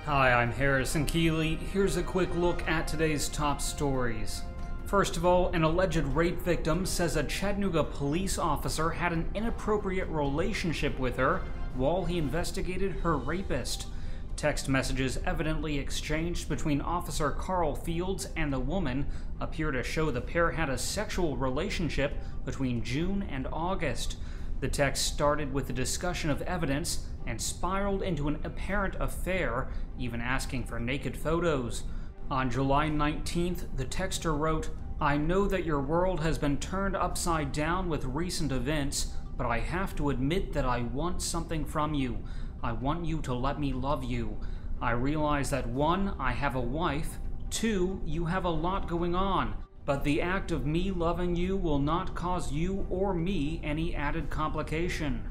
Hi, I'm Harrison Keeley. Here's a quick look at today's top stories. First of all, an alleged rape victim says a Chattanooga police officer had an inappropriate relationship with her while he investigated her rapist. Text messages evidently exchanged between Officer Carl Fields and the woman appear to show the pair had a sexual relationship between June and August. The text started with a discussion of evidence and spiraled into an apparent affair, even asking for naked photos. On July 19th, the texter wrote, "I know that your world has been turned upside down with recent events, but I have to admit that I want something from you. I want you to let me love you. I realize that 1, I have a wife, 2, you have a lot going on, but the act of me loving you will not cause you or me any added complication."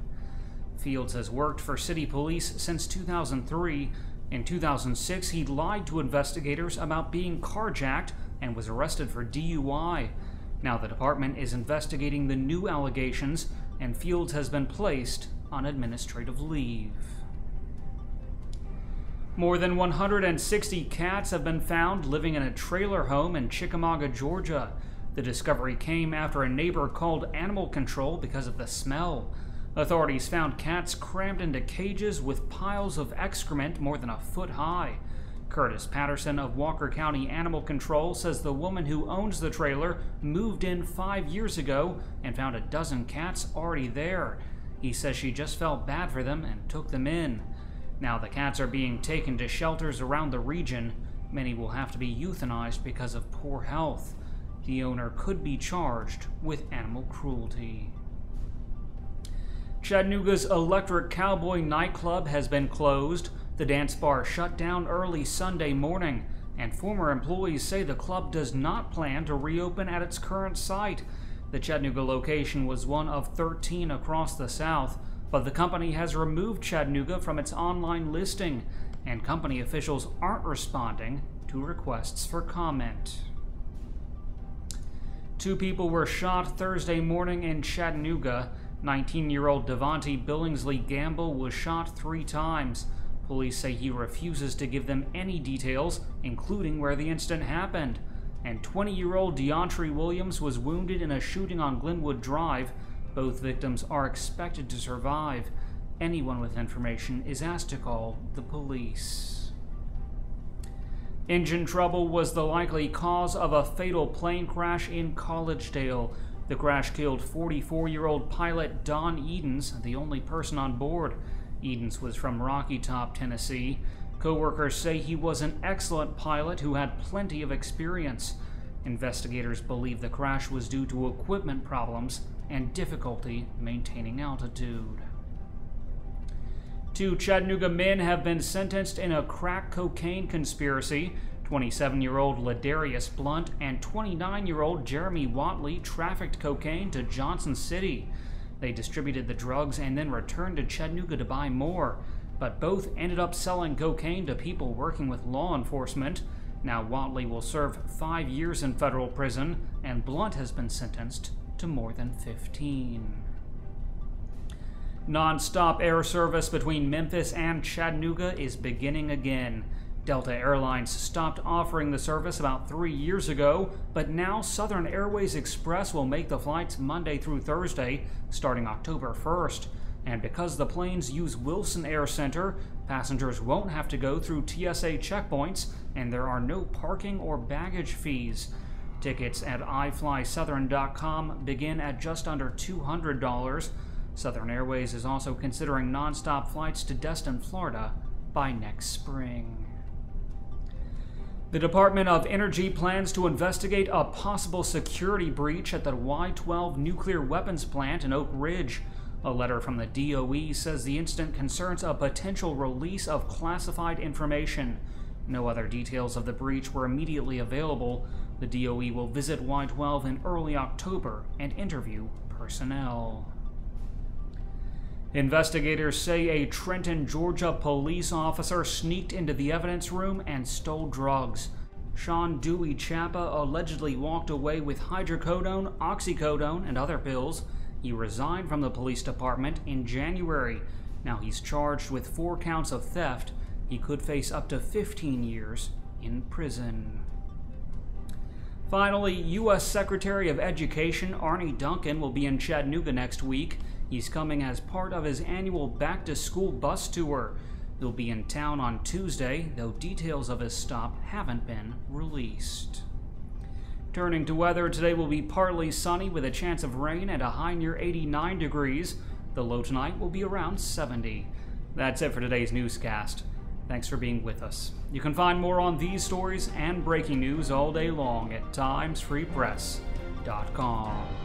Fields has worked for city police since 2003. In 2006, he lied to investigators about being carjacked and was arrested for DUI. Now the department is investigating the new allegations, and Fields has been placed on administrative leave. More than 160 cats have been found living in a trailer home in Chickamauga, Georgia. The discovery came after a neighbor called animal control because of the smell. Authorities found cats crammed into cages with piles of excrement more than a foot high. Curtis Patterson of Walker County Animal Control says the woman who owns the trailer moved in 5 years ago and found a dozen cats already there. He says she just felt bad for them and took them in. Now the cats are being taken to shelters around the region. Many will have to be euthanized because of poor health. The owner could be charged with animal cruelty. Chattanooga's Electric Cowboy nightclub has been closed. The dance bar shut down early Sunday morning, and former employees say the club does not plan to reopen at its current site. The Chattanooga location was one of 13 across the South, but the company has removed Chattanooga from its online listing, and company officials aren't responding to requests for comment. 2 people were shot Thursday morning in Chattanooga. 19-year-old Devontae Billingsley Gamble was shot 3 times. Police say he refuses to give them any details, including where the incident happened. And 20-year-old DeAndre Williams was wounded in a shooting on Glenwood Drive. Both victims are expected to survive. Anyone with information is asked to call the police. Engine trouble was the likely cause of a fatal plane crash in Collegedale. The crash killed 44-year-old pilot Don Edens, the only person on board. Edens was from Rocky Top, Tennessee. Co-workers say he was an excellent pilot who had plenty of experience. Investigators believe the crash was due to equipment problems and difficulty maintaining altitude. 2 Chattanooga men have been sentenced in a crack cocaine conspiracy. 27-year-old Ladarius Blunt and 29-year-old Jeremy Watley trafficked cocaine to Johnson City. They distributed the drugs and then returned to Chattanooga to buy more, but both ended up selling cocaine to people working with law enforcement. Now Watley will serve 5 years in federal prison, and Blunt has been sentenced to more than 15. Non-stop air service between Memphis and Chattanooga is beginning again. Delta Airlines stopped offering the service about 3 years ago, but now Southern Airways Express will make the flights Monday through Thursday, starting October 1st. And because the planes use Wilson Air Center, passengers won't have to go through TSA checkpoints, and there are no parking or baggage fees. Tickets at iFlySouthern.com begin at just under $200. Southern Airways is also considering nonstop flights to Destin, Florida by next spring. The Department of Energy plans to investigate a possible security breach at the Y-12 nuclear weapons plant in Oak Ridge. A letter from the DOE says the incident concerns a potential release of classified information. No other details of the breach were immediately available. The DOE will visit Y-12 in early October and interview personnel. Investigators say a Trenton, Georgia police officer sneaked into the evidence room and stole drugs. Sean Dewey Chapa allegedly walked away with hydrocodone, oxycodone, and other pills. He resigned from the police department in January. Now he's charged with 4 counts of theft. He could face up to 15 years in prison. Finally, U.S. Secretary of Education Arne Duncan will be in Chattanooga next week. He's coming as part of his annual back-to-school bus tour. He'll be in town on Tuesday, though details of his stop haven't been released. Turning to weather, today will be partly sunny with a chance of rain and a high near 89 degrees. The low tonight will be around 70. That's it for today's newscast. Thanks for being with us. You can find more on these stories and breaking news all day long at timesfreepress.com.